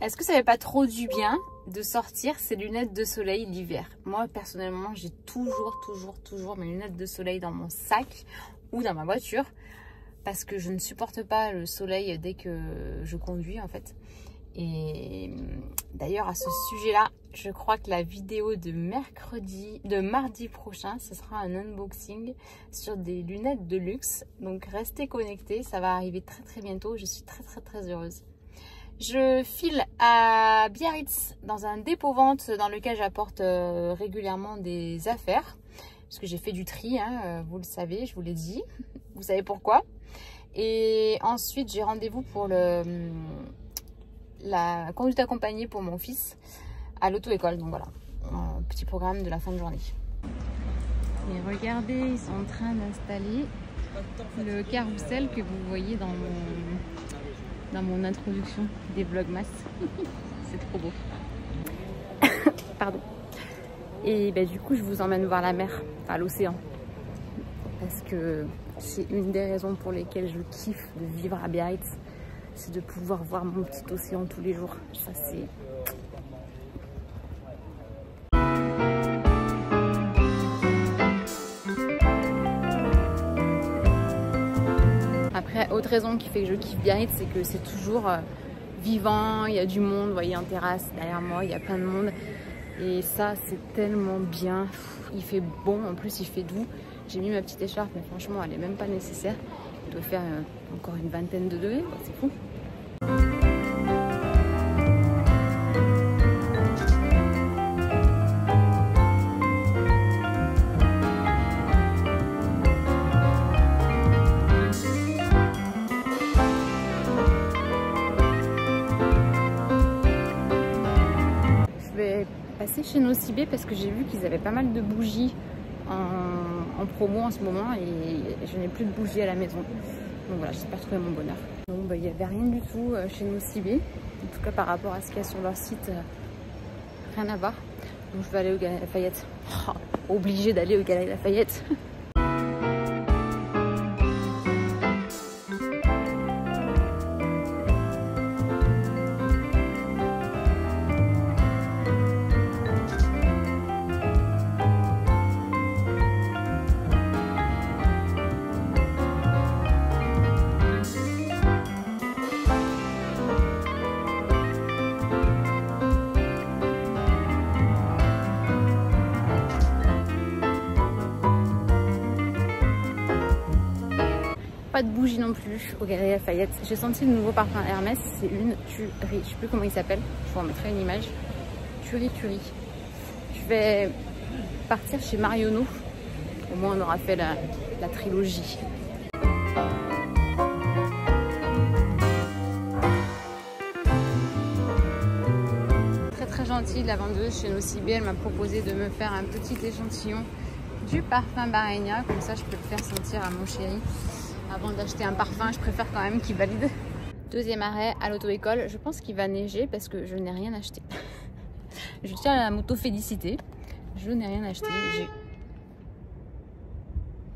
Est-ce que ça fait pas trop du bien de sortir ses lunettes de soleil l'hiver? Moi, personnellement, j'ai toujours mes lunettes de soleil dans mon sac ou dans ma voiture parce que je ne supporte pas le soleil dès que je conduis en fait. Et d'ailleurs, à ce sujet-là, je crois que la vidéo de mardi prochain, ce sera un unboxing sur des lunettes de luxe. Donc, restez connectés, ça va arriver très bientôt. Je suis très heureuse. Je file à Biarritz dans un dépôt-vente dans lequel j'apporte régulièrement des affaires. Parce que j'ai fait du tri, hein, vous le savez, je vous l'ai dit. Vous savez pourquoi. Et ensuite, j'ai rendez-vous pour la conduite accompagnée pour mon fils à l'auto-école. Donc voilà, un petit programme de la fin de journée. Et regardez, ils sont en train d'installer le carrousel que vous voyez dans mon introduction des Vlogmas. C'est trop beau. Pardon. Et ben, du coup, je vous emmène voir la mer, enfin l'océan. Parce que c'est une des raisons pour lesquelles je kiffe de vivre à Biarritz. C'est de pouvoir voir mon petit océan tous les jours. Ça, c'est... Après, autre raison qui fait que je kiffe Biarritz, c'est que c'est toujours vivant, il y a du monde, vous voyez en terrasse, derrière moi, il y a plein de monde. Et ça, c'est tellement bien. Il fait bon, en plus il fait doux. J'ai mis ma petite écharpe, mais franchement, elle n'est même pas nécessaire. Il doit faire encore une vingtaine de degrés, c'est fou. Passer chez Nocibé parce que j'ai vu qu'ils avaient pas mal de bougies en promo en ce moment et je n'ai plus de bougies à la maison. Donc voilà, j'espère trouver mon bonheur. Donc bah, il n'y avait rien du tout chez Nocibé, en tout cas par rapport à ce qu'il y a sur leur site, rien à voir. Donc je vais aller au Galeries Lafayette. Oh, obligée d'aller au Galeries Lafayette. Pas de bougie non plus au Galeries Lafayette. J'ai senti le nouveau parfum Hermès, c'est une tuerie. Je sais plus comment il s'appelle, je vous en mettrai une image. Tuerie. Je vais partir chez Marionneau. Au moins on aura fait la trilogie. Très gentille la vendeuse chez Nocibé, elle m'a proposé de me faire un petit échantillon du parfum Barenia, comme ça je peux le faire sentir à mon chéri. Avant d'acheter un parfum, je préfère quand même qu'il valide. Deuxième arrêt à l'auto-école. Je pense qu'il va neiger parce que je n'ai rien acheté. Je tiens à m'auto-féliciter. Je n'ai rien acheté.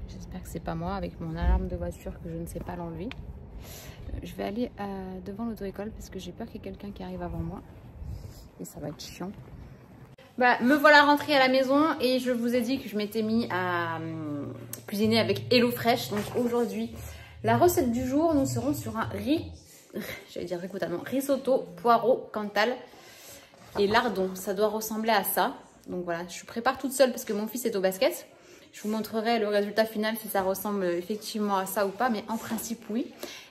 J'espère que c'est pas moi avec mon alarme de voiture que je ne sais pas l'enlever. Je vais aller devant l'auto-école parce que j'ai peur qu'il y ait quelqu'un qui arrive avant moi. Et ça va être chiant. Bah, me voilà rentrée à la maison et je vous ai dit que je m'étais mis à cuisiner avec HelloFresh. Donc aujourd'hui, la recette du jour, nous serons sur un risotto, poireau, cantal et lardon. Ça doit ressembler à ça. Donc voilà, je prépare toute seule parce que mon fils est au basket. Je vous montrerai le résultat final si ça ressemble effectivement à ça ou pas, mais en principe oui.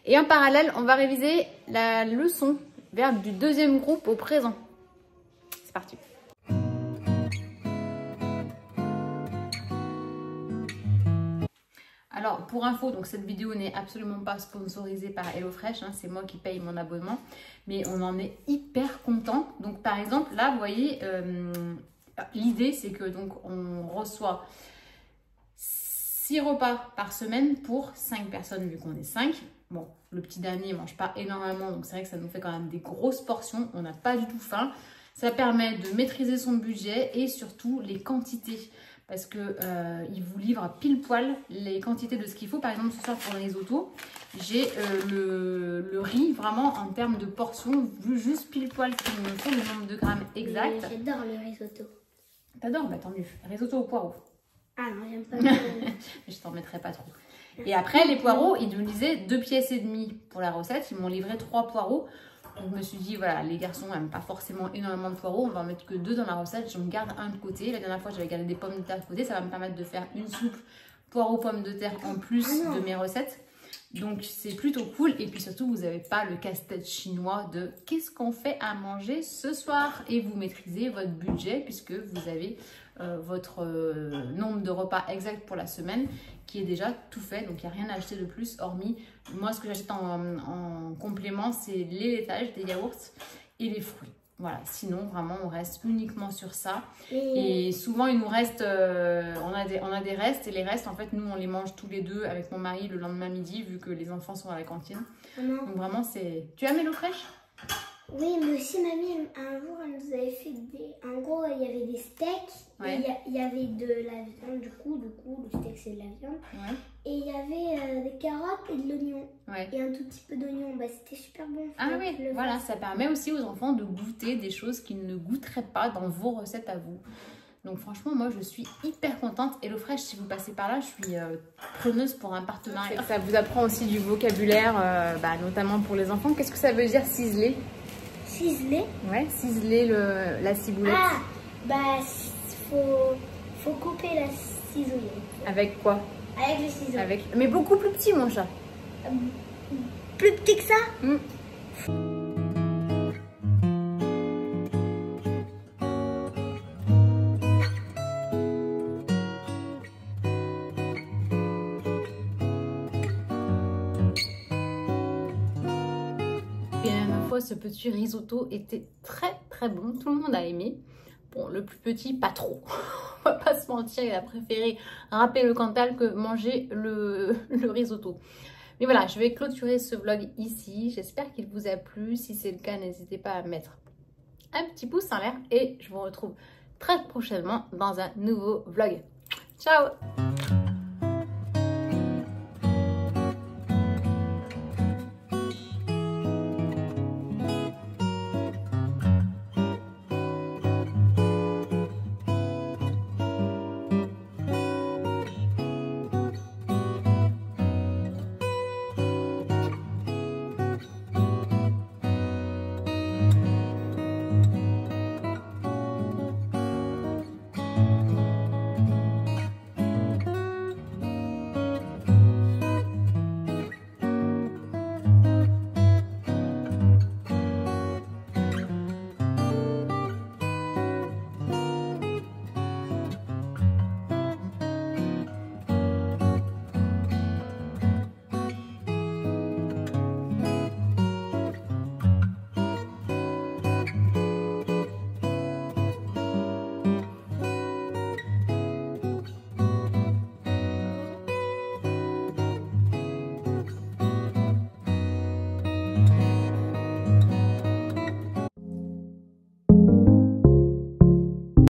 Et en parallèle, on va réviser la leçon, verbe du deuxième groupe au présent. C'est parti. Alors pour info, donc cette vidéo n'est absolument pas sponsorisée par HelloFresh, hein, c'est moi qui paye mon abonnement, mais on en est hyper content. Donc par exemple là vous voyez, l'idée c'est que donc on reçoit 6 repas par semaine pour 5 personnes vu qu'on est 5. Bon, le petit dernier ne mange pas énormément, donc c'est vrai que ça nous fait quand même des grosses portions, on n'a pas du tout faim. Ça permet de maîtriser son budget et surtout les quantités. parce que il vous livre pile poil les quantités de ce qu'il faut. Par exemple, ce soir pour le risotto, j'ai le riz vraiment en termes de portions, juste pile poil qu'il me faut, le nombre de grammes exact. J'adore le risotto. T'adores? Bah tant mieux. Risotto au poireau. Ah non, j'aime pas. Je t'en mettrai pas trop. Et après, les poireaux, ils nous disaient 2 pièces et demie pour la recette. Ils m'ont livré 3 poireaux. Donc je me suis dit, voilà, les garçons n'aiment pas forcément énormément de poireaux. On va en mettre que 2 dans la recette. J'en garde un de côté. La dernière fois, j'avais gardé des pommes de terre de côté. Ça va me permettre de faire une soupe poireaux pommes de terre en plus de mes recettes. Donc c'est plutôt cool. Et puis surtout, vous n'avez pas le casse-tête chinois de qu'est-ce qu'on fait à manger ce soir. Et vous maîtrisez votre budget puisque vous avez votre nombre de repas exact pour la semaine qui est déjà tout fait. Donc il n'y a rien à acheter de plus hormis, moi ce que j'achète en complément, c'est les laitages, des yaourts et les fruits. Voilà, sinon vraiment on reste uniquement sur ça. Et souvent il nous reste, on a des restes, et les restes en fait nous on les mange tous les deux avec mon mari le lendemain midi vu que les enfants sont à la cantine. Donc vraiment c'est... Tu aimes l'eau fraîche? Oui, mais aussi mamie, un jour elle nous avait fait des... En gros il y avait des steaks, et il y avait de la viande, du coup le steak c'est de la viande. Et il y avait des carottes et de l'oignon. Et un tout petit peu d'oignon. Bah, c'était super bon. Ah oui, voilà, ça permet aussi aux enfants de goûter des choses qu'ils ne goûteraient pas dans vos recettes à vous. Donc franchement, moi, je suis hyper contente. HelloFresh, si vous passez par là, je suis preneuse pour un partenariat. Ça vous apprend aussi du vocabulaire, notamment pour les enfants. Qu'est-ce que ça veut dire ciseler? Ciseler? Ouais, ciseler la ciboulette. Ah, bah, faut couper la ciseauille. Avec quoi? Avec le ciseau. Mais beaucoup plus petit, mon chat. Plus petit que ça? Et la dernière fois, ce petit risotto était très très bon. Tout le monde a aimé. Bon, le plus petit, pas trop. On va pas se mentir, il a préféré râper le Cantal que manger le risotto. Mais voilà, je vais clôturer ce vlog ici. J'espère qu'il vous a plu. Si c'est le cas, n'hésitez pas à mettre un petit pouce en l'air. Et je vous retrouve très prochainement dans un nouveau vlog. Ciao!